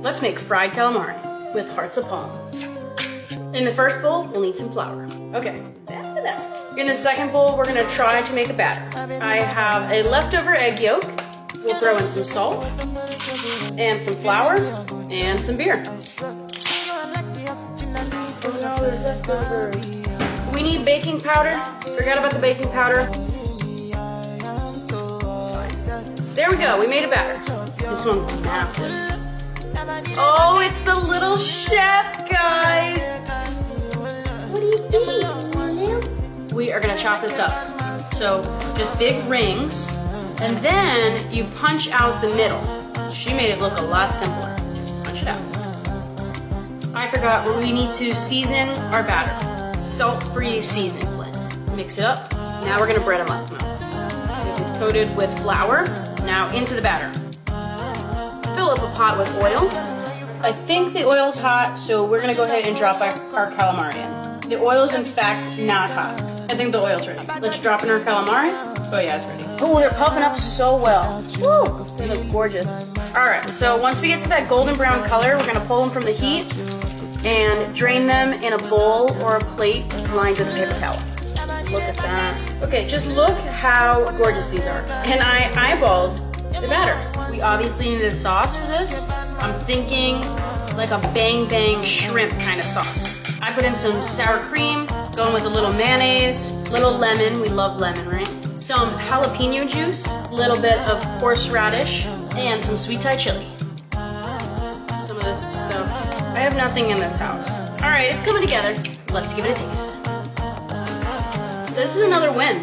Let's make fried calamari with hearts of palm. In the first bowl, we'll need some flour. Okay, that's enough. In the second bowl, we're gonna try to make a batter. I have a leftover egg yolk. We'll throw in some salt, and some flour, and some beer. Oh no, there's leftovers. We need baking powder. Forgot about the baking powder. It's fine. There we go, we made a batter. This one's massive. Oh, it's the little chef, guys. What do you think? We are gonna chop this up. So just big rings, and then you punch out the middle. She made it look a lot simpler. Just punch it out. I forgot, we need to season our batter. Salt-free seasoning blend. Mix it up. Now we're gonna bread them up. It is coated with flour. Now into the batter. Fill up a pot with oil. I think the oil's hot, so we're gonna go ahead and drop our calamari in. The oil's in fact not hot. I think the oil's ready. Let's drop in our calamari. Oh yeah, it's ready. Oh, they're puffing up so well. Woo, they look gorgeous. All right, so once we get to that golden brown color, we're gonna pull them from the heat and drain them in a bowl or a plate lined with a paper towel. Look at that. Okay, just look how gorgeous these are. And I eyeballed the batter. We obviously needed a sauce for this. I'm thinking like a bang bang shrimp kind of sauce. I put in some sour cream, going with a little mayonnaise, little lemon, we love lemon, right? Some jalapeno juice, a little bit of horseradish, and some sweet Thai chili. Some of this stuff. I have nothing in this house. All right, it's coming together. Let's give it a taste. This is another win.